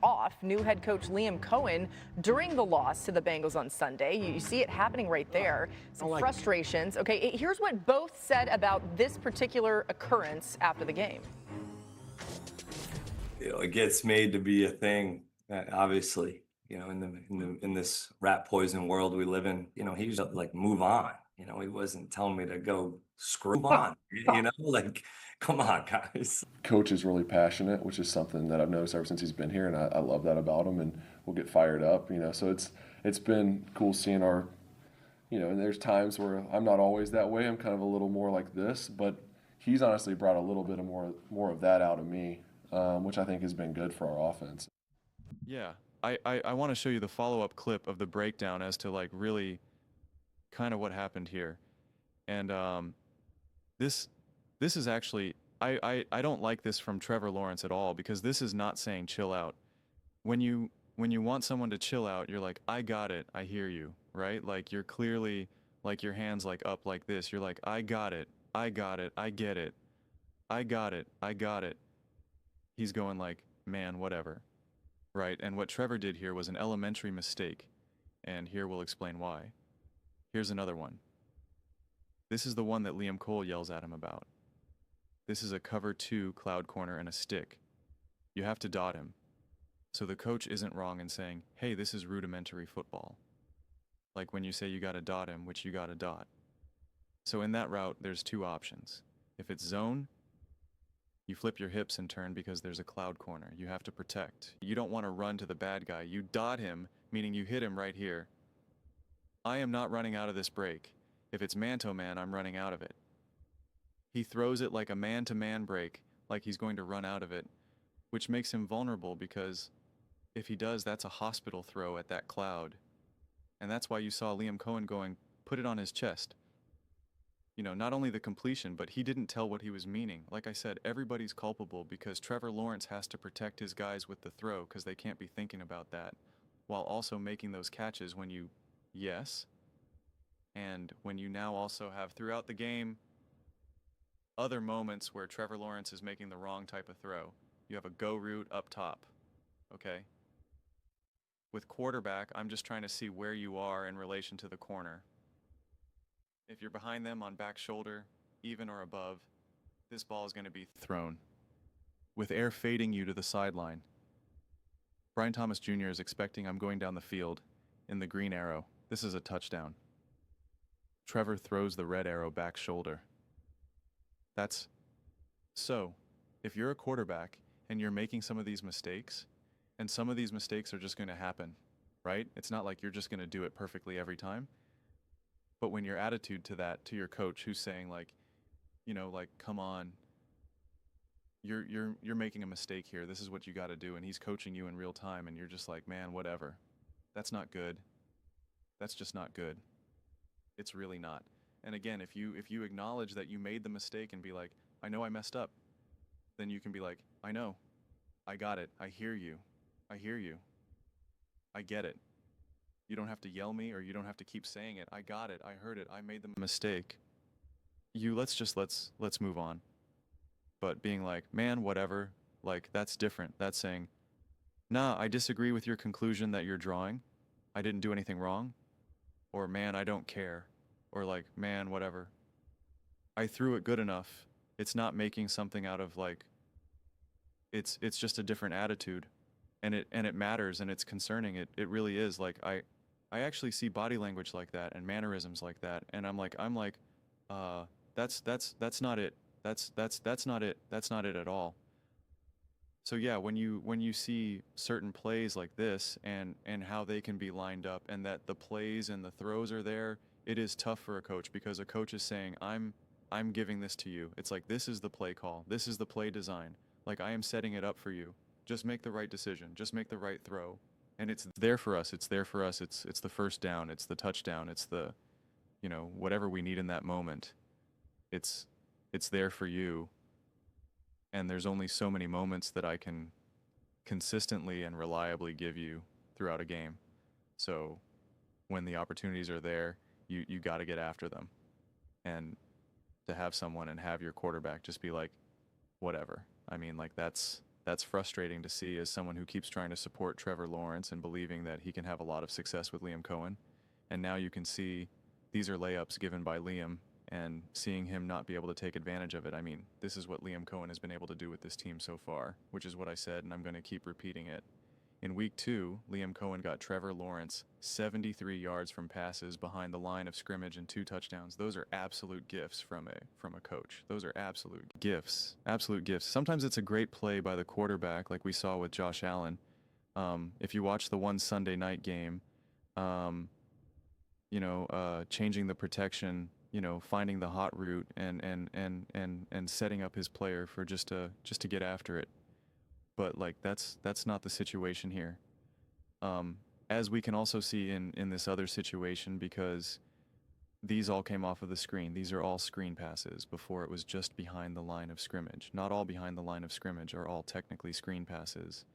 Off new head coach Liam Cohen during the loss to the Bengals on Sunday. You see it happening right there. Some frustrations. Okay, here's what both said about this particular occurrence after the game. It gets made to be a thing, obviously, in this rat poison world we live in. He was like, move on. He wasn't telling me to go screw on. Like, come on, guys. Coach is really passionate, which is something that I've noticed ever since he's been here, and I love that about him. And we'll get fired up. So it's been cool seeing our, and there's times where I'm not always that way. I'm kind of a little more like this, but he's honestly brought a little bit of more of that out of me, which I think has been good for our offense. Yeah, I want to show you the follow-up clip of the breakdown as to like really kind of what happened here. And this is actually I don't like this from Trevor Lawrence at all, because this is not saying chill out. When you want someone to chill out, you're like, I got it, I hear you, right? Like you're clearly like your hands like up like this. You're like, I got it, I got it, I get it, I got it, I got it. He's going like, man, whatever. Right? And what Trevor did here was an elementary mistake, and here we'll explain why. Here's another one. This is the one that Liam Cole yells at him about. This is a cover 2 cloud corner and a stick. You have to dot him. So the coach isn't wrong in saying, hey, this is rudimentary football. Like when you say you gotta dot him, which you gotta dot. So in that route, there's 2 options. If it's zone, you flip your hips and turn because there's a cloud corner. You have to protect. You don't want to run to the bad guy. You dot him, meaning you hit him right here. I am not running out of this break. If it's man-to-man, I'm running out of it. He throws it like a man-to-man break, like he's going to run out of it, which makes him vulnerable, because if he does, that's a hospital throw at that cloud. And that's why you saw Liam Cohen going, put it on his chest. Not only the completion, but he didn't tell what he was meaning. Like I said, everybody's culpable because Trevor Lawrence has to protect his guys with the throw because they can't be thinking about that, while also making those catches when you, yes, and when you now also have throughout the game other moments where Trevor Lawrence is making the wrong type of throw. You have a go route up top, okay? With quarterback, I'm just trying to see where you are in relation to the corner. If you're behind them on back shoulder, even or above, this ball is going to be thrown, with air fading you to the sideline. Brian Thomas Jr. is expecting I'm going down the field in the green arrow. This is a touchdown. Trevor throws the red arrow back shoulder. So, if you're a quarterback and you're making some of these mistakes, and some of these mistakes are just going to happen, right? It's not like you're just going to do it perfectly every time. But when your attitude to that, to your coach who's saying like, like, come on, you're making a mistake here. This is what you got to do. And he's coaching you in real time. And you're just like, man, whatever. That's not good. That's just not good. It's really not. And again, if you acknowledge that you made the mistake and be like, I know I messed up, then you can be like, I know, I got it. I hear you. I hear you. I get it. You don't have to yell me, or you don't have to keep saying it. I got it. I heard it. I made the mistake. Let's move on. But being like, man, whatever, like that's different. That's saying, nah, I disagree with your conclusion that you're drawing. I didn't do anything wrong. Or man, I don't care. Or like, man, whatever. I threw it good enough. It's not making something out of like, it's just a different attitude. And it matters, and it's concerning. It really is. Like I actually see body language like that and mannerisms like that, and I'm like, that's not it. That's not it. That's not it at all. So yeah, when you see certain plays like this and how they can be lined up, and that the plays and the throws are there, it is tough for a coach, because a coach is saying, I'm giving this to you. It's like, this is the play call. This is the play design. Like, I am setting it up for you. Just make the right decision. Just make the right throw. And it's there for us. It's there for us. It's the first down. It's the touchdown. It's the, whatever we need in that moment. It's there for you. And there's only so many moments that I can consistently and reliably give you throughout a game. So when the opportunities are there, you got to get after them. And to have someone and have your quarterback just be like, whatever. I mean, like that's that's frustrating to see as someone who keeps trying to support Trevor Lawrence and believing that he can have a lot of success with Liam Cohen. And now you can see these are layups given by Liam, and seeing him not be able to take advantage of it. I mean, this is what Liam Cohen has been able to do with this team so far, which is what I said, and I'm going to keep repeating it. In week 2, Liam Cohen got Trevor Lawrence 73 yards from passes behind the line of scrimmage and 2 touchdowns. Those are absolute gifts from a coach. Those are absolute gifts. Absolute gifts. Sometimes it's a great play by the quarterback, like we saw with Josh Allen. If you watch the one Sunday night game, changing the protection, finding the hot route and setting up his player for just to get after it. But like that's not the situation here. As we can also see in this other situation, because these all came off of the screen. These are all screen passes. Before it was just behind the line of scrimmage. Not all behind the line of scrimmage are all technically screen passes.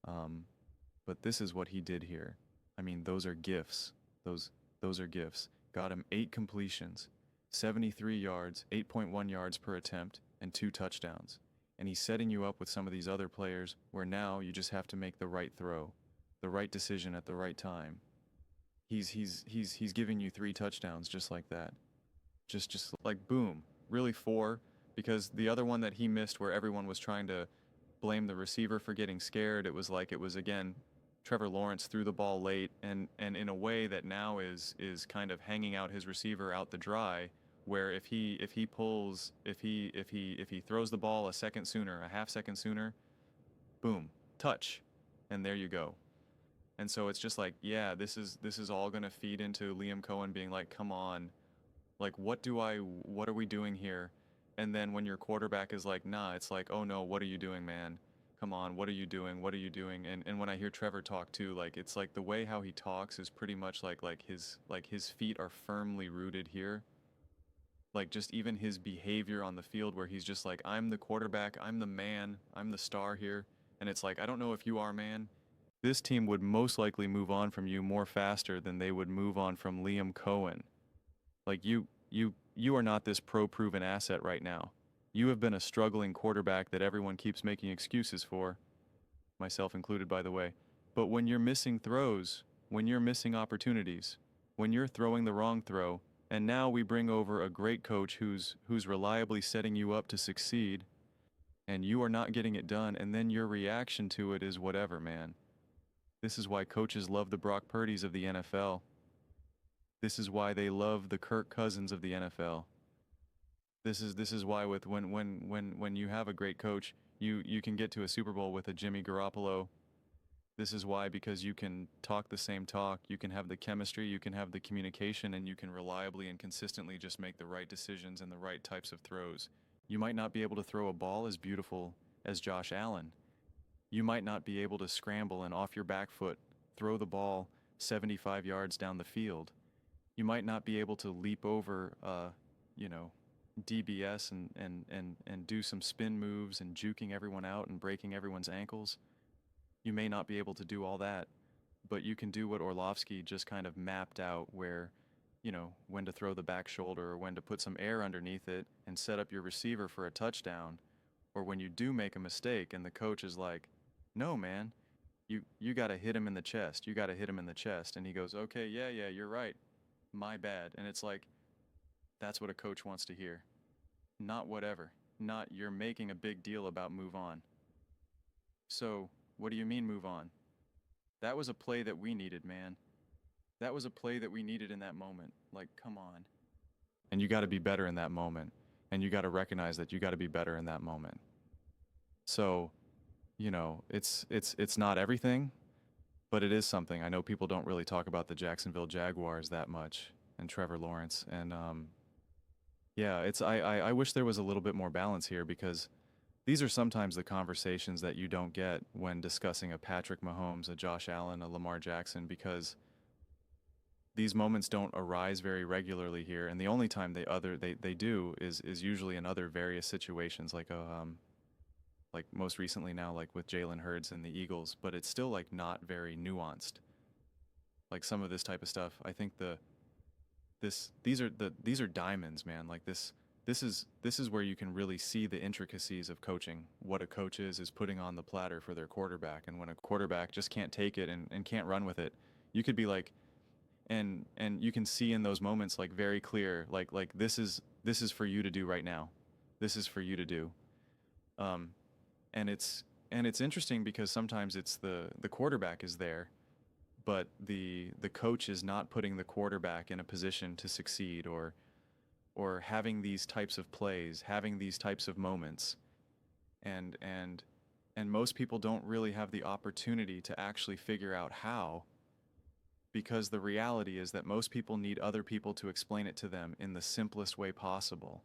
But this is what he did here. I mean, those are gifts. Those are gifts. Got him 8 completions, 73 yards, 8.1 yards per attempt, and 2 touchdowns. And he's setting you up with some of these other players where now you just have to make the right throw, the right decision at the right time. He's giving you 3 touchdowns just like that. Just like boom. Really 4, because the other one that he missed where everyone was trying to blame the receiver for getting scared, it was again Trevor Lawrence threw the ball late and in a way that now is kind of hanging out his receiver out the dry, where if he throws the ball a second sooner, a half second sooner, boom, touch, and there you go. And so it's just like, yeah, this is all going to feed into Liam Cohen being like, come on, like what are we doing here? And then when your quarterback is like, nah, it's like, oh no, what are you doing, man? Come on, what are you doing? What are you doing? And when I hear Trevor talk too, like it's like the way how he talks is pretty much like his feet are firmly rooted here. Like just even his behavior on the field where he's just like, I'm the quarterback, I'm the man, I'm the star here. And it's like, I don't know if you are, man. This team would most likely move on from you more faster than they would move on from Liam Cohen. Like you are not this pro-proven asset right now. You have been a struggling quarterback that everyone keeps making excuses for, myself included, by the way. But when you're missing throws, when you're missing opportunities, when you're throwing the wrong throw, and now we bring over a great coach who's reliably setting you up to succeed, and you are not getting it done, and then your reaction to it is whatever, man. This is why coaches love the Brock Purdys of the NFL. This is why they love the Kirk Cousins of the NFL. This is why when you have a great coach, you can get to a Super Bowl with a Jimmy Garoppolo. This is why, because you can talk the same talk, you can have the chemistry, you can have the communication, and you can reliably and consistently just make the right decisions and the right types of throws. You might not be able to throw a ball as beautiful as Josh Allen. You might not be able to scramble and off your back foot throw the ball 75 yards down the field. You might not be able to leap over DBS and do some spin moves and juking everyone out and breaking everyone's ankles. You may not be able to do all that, but you can do what Orlovsky just kind of mapped out, where, when to throw the back shoulder or when to put some air underneath it and set up your receiver for a touchdown. Or when you do make a mistake and the coach is like, no, man, you got to hit him in the chest. You got to hit him in the chest. And he goes, okay, yeah, you're right. My bad. And it's like, that's what a coach wants to hear. Not whatever. Not you're making a big deal about move on. So, what do you mean move on? That was a play that we needed, man. That was a play that we needed in that moment. Like, come on. And you got to be better in that moment. And you got to recognize that you got to be better in that moment. So, it's not everything, but it is something. I know people don't really talk about the Jacksonville Jaguars that much and Trevor Lawrence. And, I wish there was a little bit more balance here, because these are sometimes the conversations that you don't get when discussing a Patrick Mahomes, a Josh Allen, a Lamar Jackson, because these moments don't arise very regularly here. And the only time they do is usually in other various situations, like most recently now, like with Jalen Hurts and the Eagles, but it's still like not very nuanced. Like some of this type of stuff, I think these are diamonds, man. Like this this is where you can really see the intricacies of coaching. What a coach is putting on the platter for their quarterback. And when a quarterback just can't take it and can't run with it, you could be like, and you can see in those moments like very clear, like this is for you to do right now. This is for you to do. And it's interesting because sometimes it's the quarterback is there, but the coach is not putting the quarterback in a position to succeed, or having these types of plays, having these types of moments. And most people don't really have the opportunity to actually figure out how, because the reality is that most people need other people to explain it to them in the simplest way possible.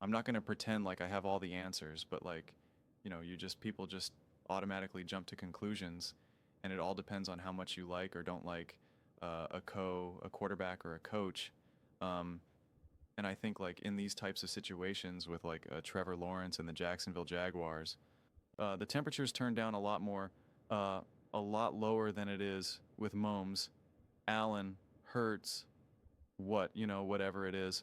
I'm not going to pretend like I have all the answers, but like, you know, people just automatically jump to conclusions, and it all depends on how much you like or don't like a quarterback or a coach. And I think like in these types of situations with like Trevor Lawrence and the Jacksonville Jaguars, the temperatures turned down a lot more, a lot lower than it is with Mahomes, Allen, Hurts, whatever it is.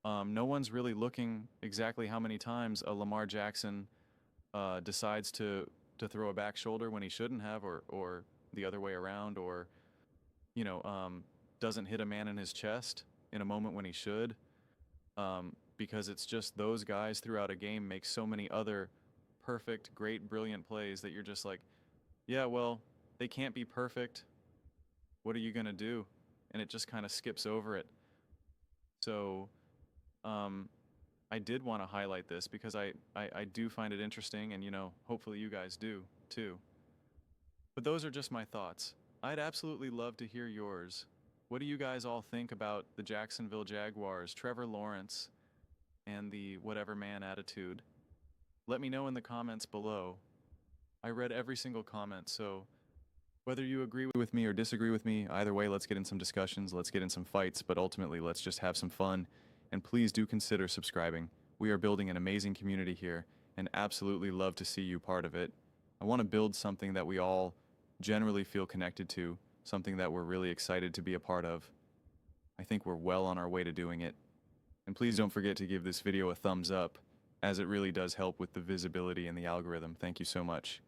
No one's really looking exactly how many times a Lamar Jackson decides to throw a back shoulder when he shouldn't have, or the other way around, or doesn't hit a man in his chest in a moment when he should, because it's just those guys throughout a game make so many other perfect, great, brilliant plays that you're just like, yeah, well, they can't be perfect. What are you going to do? And it just kind of skips over it. So I did want to highlight this because I do find it interesting, and hopefully you guys do too. But those are just my thoughts. I'd absolutely love to hear yours. What do you guys all think about the Jacksonville Jaguars, Trevor Lawrence, and the whatever man attitude? Let me know in the comments below. I read every single comment, so whether you agree with me or disagree with me, either way, let's get in some discussions, let's get in some fights, but ultimately, let's just have some fun. And please do consider subscribing. We are building an amazing community here, and absolutely love to see you part of it. I want to build something that we all generally feel connected to, something that we're really excited to be a part of. I think we're well on our way to doing it. And please don't forget to give this video a thumbs up, as it really does help with the visibility and the algorithm. Thank you so much.